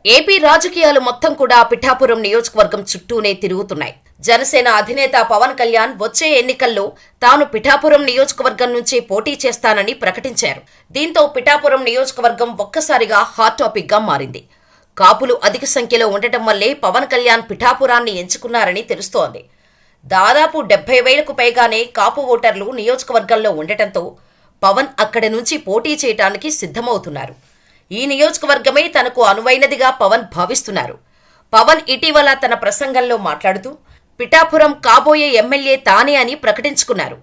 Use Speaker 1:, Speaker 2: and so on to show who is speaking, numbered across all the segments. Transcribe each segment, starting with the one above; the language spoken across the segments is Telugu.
Speaker 1: ఏపీ రాజకీయాలు మొత్తం కూడా పిఠాపురం నియోజకవర్గం చుట్టూనే తిరుగుతున్నాయి. జనసేన అధినేత పవన్ కళ్యాణ్ వచ్చే ఎన్నికల్లో తాను పిఠాపురం నియోజకవర్గం నుంచి పోటీ చేస్తానని ప్రకటించారు. దీంతో పిఠాపురం నియోజకవర్గం ఒక్కసారిగా హాట్ టాపిక్ గా మారింది. కాపులు అధిక సంఖ్యలో ఉండటం వల్లే పవన్ కళ్యాణ్ పిఠాపురాన్ని ఎంచుకున్నారని తెలుస్తోంది. దాదాపు 70,000కు పైగానే కాపు ఓటర్లు నియోజకవర్గంలో ఉండటంతో పవన్ అక్కడి నుంచి పోటీ చేయడానికి సిద్ధమవుతున్నారు. ఈ నియోజకవర్గమే తనకు అనువైనదిగా పవన్ భావిస్తున్నారు. పవన్ ఇటీవల తన ప్రసంగంలో మాట్లాడుతూ పిఠాపురం కాబోయే ఎమ్మెల్యే తానే అని ప్రకటించుకున్నారు.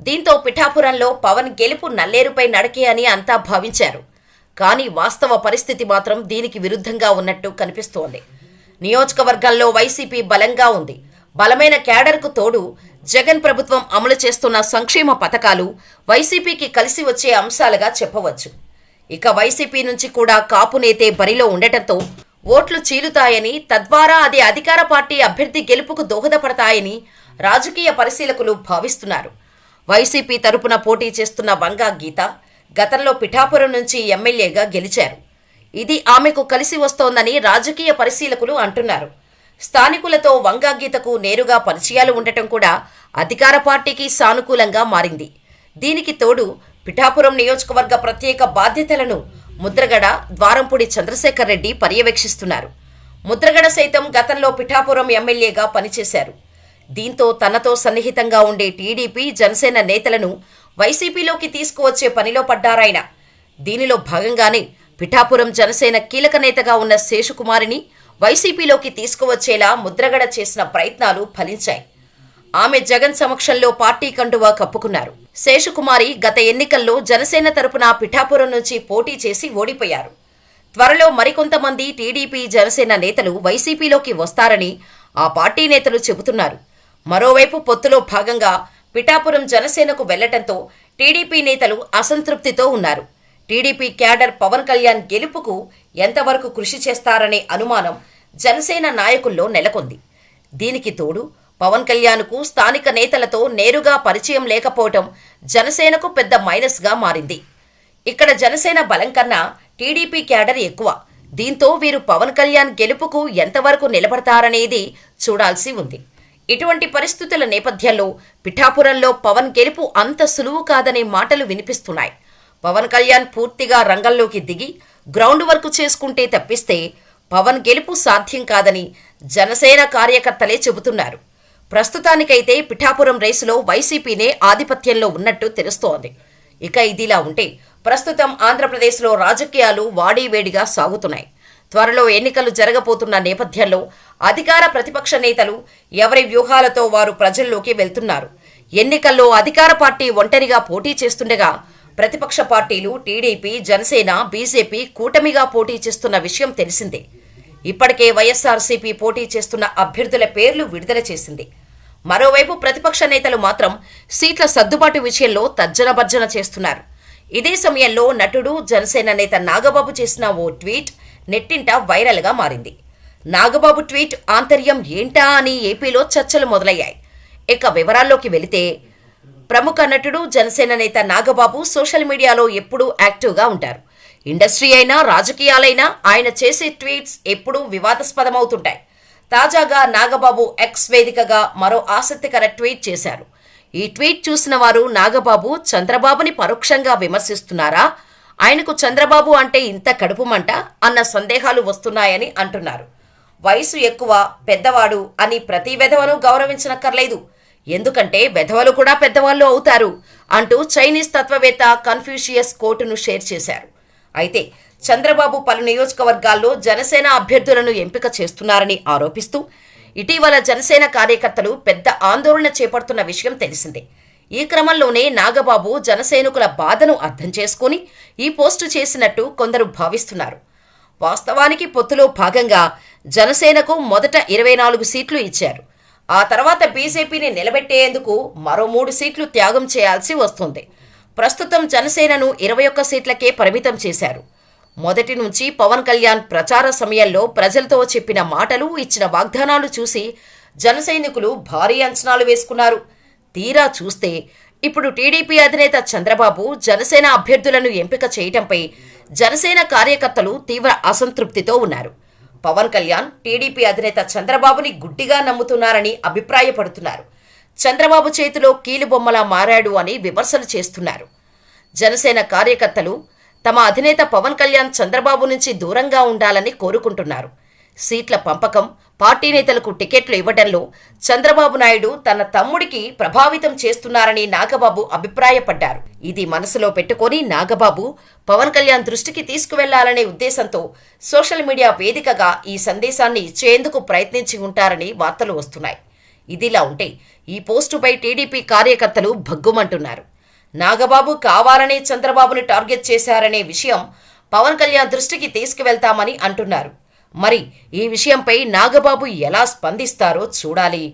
Speaker 1: దీంతో పిఠాపురంలో పవన్ గెలుపు నల్లేరుపై నడకే అని అంతా భావించారు. కానీ వాస్తవ పరిస్థితి మాత్రం దీనికి విరుద్ధంగా ఉన్నట్టు కనిపిస్తోంది. నియోజకవర్గంలో వైసీపీ బలంగా ఉంది. బలమైన క్యాడర్కు తోడు జగన్ ప్రభుత్వం అమలు చేస్తున్న సంక్షేమ పథకాలు వైసీపీకి కలిసి వచ్చే అంశాలుగా చెప్పవచ్చు. ఇక వైసీపీ నుంచి కూడా కాపు నేతే బరిలో ఉండటంతో ఓట్లు చీలుతాయని, తద్వారా అది అధికార పార్టీ అభ్యర్థి గెలుపుకు దోహదపడతాయని రాజకీయ పరిశీలకులు భావిస్తున్నారు. వైసీపీ తరపున పోటీ చేస్తున్న వంగా గీత గతంలో పిఠాపురం నుంచి ఎమ్మెల్యేగా గెలిచారు. ఇది ఆమెకు కలిసి వస్తోందని రాజకీయ పరిశీలకులు అంటున్నారు. స్థానికులతో వంగా గీతకు నేరుగా పరిచయాలు ఉండటం కూడా అధికార పార్టీకి సానుకూలంగా మారింది. దీనికి తోడు పిఠాపురం నియోజకవర్గ ప్రత్యేక బాధ్యతలను ముద్రగడ, ద్వారంపూడి చంద్రశేఖర్ రెడ్డి పర్యవేక్షిస్తున్నారు. ముద్రగడ సైతం గతంలో పిఠాపురం ఎమ్మెల్యేగా పనిచేశారు. దీంతో తనతో సన్నిహితంగా ఉండే టీడీపీ, జనసేన నేతలను వైసీపీలోకి తీసుకువచ్చే పనిలో పడ్డారాయన. దీనిలో భాగంగానే పిఠాపురం జనసేన కీలక నేతగా ఉన్న శేషుకుమారిని వైసీపీలోకి తీసుకువచ్చేలా ముద్రగడ చేసిన ప్రయత్నాలు ఫలించాయి. ఆమె జగన్ సమక్షంలో పార్టీ కండువా కప్పుకున్నారు. శేషుకుమారి గత ఎన్నికల్లో జనసేన తరపున పిఠాపురం నుంచి పోటీ చేసి ఓడిపోయారు. త్వరలో మరికొంతమంది టీడీపీ, జనసేన నేతలు వైసీపీలోకి వస్తారని ఆ పార్టీ నేతలు చెబుతున్నారు. మరోవైపు పొత్తులో భాగంగా పిఠాపురం జనసేనకు వెళ్లటంతో టీడీపీ నేతలు అసంతృప్తితో ఉన్నారు. టీడీపీ క్యాడర్ పవన్ కళ్యాణ్ గెలుపుకు ఎంతవరకు కృషి చేస్తారనే అనుమానం జనసేన నాయకుల్లో నెలకొంది. దీనికి తోడు పవన్ కళ్యాణ్కు స్థానిక నేతలతో నేరుగా పరిచయం లేకపోవటం జనసేనకు పెద్ద మైనస్గా మారింది. ఇక్కడ జనసేన బలం కన్నా టీడీపీ క్యాడర్ ఎక్కువ. దీంతో వీరు పవన్ కళ్యాణ్ గెలుపుకు ఎంతవరకు నిలబడతారనేది చూడాల్సి ఉంది. ఇటువంటి పరిస్థితుల నేపథ్యంలో పిఠాపురంలో పవన్ గెలుపు అంత సులువు కాదనే మాటలు వినిపిస్తున్నాయి. పవన్ కళ్యాణ్ పూర్తిగా రంగంలోకి దిగి గ్రౌండ్ వర్క్ చేసుకుంటే తప్పిస్తే పవన్ గెలుపు సాధ్యం కాదని జనసేన కార్యకర్తలే చెబుతున్నారు. ప్రస్తుతానికైతే పిఠాపురం రేసులో వైసీపీనే ఆధిపత్యంలో ఉన్నట్టు తెలుస్తోంది. ఇక ఇదిలా ఉంటే ప్రస్తుతం ఆంధ్రప్రదేశ్లో రాజకీయాలు వాడీవేడిగా సాగుతున్నాయి. త్వరలో ఎన్నికలు జరగబోతున్న నేపథ్యంలో అధికార ప్రతిపక్ష నేతలు ఎవరి వ్యూహాలతో వారు ప్రజల్లోకి వెళ్తున్నారు. ఎన్నికల్లో అధికార పార్టీ ఒంటరిగా పోటీ చేస్తుండగా ప్రతిపక్ష పార్టీలు టీడీపీ, జనసేన, బీజేపీ కూటమిగా పోటీ చేస్తున్న విషయం తెలిసిందే. ఇప్పటికే వైఎస్ఆర్సీపీ పోటీ చేస్తున్న అభ్యర్థుల పేర్లు విడుదల చేసింది. మరోవైపు ప్రతిపక్ష నేతలు మాత్రం సీట్ల సర్దుబాటు విషయంలో తర్జనభర్జన చేస్తున్నారు. ఇదే సమయంలో నటుడు, జనసేన నేత నాగబాబు చేసిన ఓ ట్వీట్ నెట్టింట వైరల్గా మారింది. నాగబాబు ట్వీట్ ఆంతర్యం ఏంటా అని ఏపీలో చర్చలు మొదలయ్యాయి. ఇక వివరాల్లోకి వెళితే ప్రముఖ నటుడు, జనసేన నేత నాగబాబు సోషల్ మీడియాలో ఎప్పుడూ యాక్టివ్గా ఉంటారు. ఇండస్ట్రీ అయినా రాజకీయాలైనా ఆయన చేసే ట్వీట్స్ ఎప్పుడూ వివాదాస్పదమవుతుంటాయి. తాజాగా నాగబాబు ఎక్స్ వేదికగా మరో ఆసక్తికర ట్వీట్ చేశారు. ఈ ట్వీట్ చూసిన వారు నాగబాబు చంద్రబాబుని పరోక్షంగా విమర్శిస్తున్నారా, ఆయనకు చంద్రబాబు అంటే ఇంత కడుపుమంట అన్న సందేహాలు వస్తున్నాయని అంటున్నారు. వయసు ఎక్కువ, పెద్దవాడు అని ప్రతి వెధవను గౌరవించనక్కర్లేదు, ఎందుకంటే వెధవలు కూడా పెద్దవాళ్ళు అవుతారు అంటూ చైనీస్ తత్వవేత్త కన్ఫ్యూషియస్ కోటును షేర్ చేశారు. అయితే చంద్రబాబు పలు నియోజకవర్గాల్లో జనసేన అభ్యర్థులను ఎంపిక చేస్తున్నారని ఆరోపిస్తూ ఇటీవల జనసేన కార్యకర్తలు పెద్ద ఆందోళన చేపడుతున్న విషయం తెలిసిందే. ఈ క్రమంలోనే నాగబాబు జనసైనికుల బాధను అర్థం చేసుకుని ఈ పోస్టు చేసినట్టు కొందరు భావిస్తున్నారు. వాస్తవానికి పొత్తులో భాగంగా జనసేనకు మొదట 24 సీట్లు ఇచ్చారు. ఆ తర్వాత బీజేపీని నిలబెట్టేందుకు మరో 3 సీట్లు త్యాగం చేయాల్సి వస్తుంది. ప్రస్తుతం జనసేనను 21 సీట్లకే పరిమితం చేశారు. మొదటి నుంచి పవన్ కళ్యాణ్ ప్రచార సమయంలో ప్రజలతో చెప్పిన మాటలు, ఇచ్చిన వాగ్దానాలు చూసి జనసైనికులు భారీ అంచనాలు వేసుకున్నారు. తీరా చూస్తే ఇప్పుడు టీడీపీ అధినేత చంద్రబాబు జనసేన అభ్యర్థులను ఎంపిక చేయటంపై జనసేన కార్యకర్తలు తీవ్ర అసంతృప్తితో ఉన్నారు. పవన్ కళ్యాణ్ టీడీపీ అధినేత చంద్రబాబుని గుడ్డిగా నమ్ముతున్నారని అభిప్రాయపడుతున్నారు. చంద్రబాబు చేతిలో కీలుబొమ్మలా మారాడు అని విమర్శలు చేస్తున్నారు. జనసేన కార్యకర్తలు తమ అధినేత పవన్ కళ్యాణ్ చంద్రబాబు నుంచి దూరంగా ఉండాలని కోరుకుంటున్నారు. సీట్ల పంపకం, పార్టీ నేతలకు టికెట్లు ఇవ్వడంలో చంద్రబాబు నాయుడు తన తమ్ముడికి ప్రభావితం చేస్తున్నారని నాగబాబు అభిప్రాయపడ్డారు. ఇది మనసులో పెట్టుకొని నాగబాబు పవన్ కళ్యాణ్ దృష్టికి తీసుకువెళ్లాలనే ఉద్దేశంతో సోషల్ మీడియా వేదికగా ఈ సందేశాన్ని ఇచ్చేందుకు ప్రయత్నించి ఉంటారని వార్తలు వస్తున్నాయి. ఇదిలా ఉంటే ఈ పోస్టుపై టీడీపీ కార్యకర్తలు భగ్గుమంటున్నారు. నాగబాబు కావాలనే చంద్రబాబుని టార్గెట్ చేశారనే విషయం పవన్ కళ్యాణ్ దృష్టికి తీసుకువెళ్తామని అంటున్నారు. మరి ఈ విషయంపై నాగబాబు ఎలా స్పందిస్తారో చూడాలి.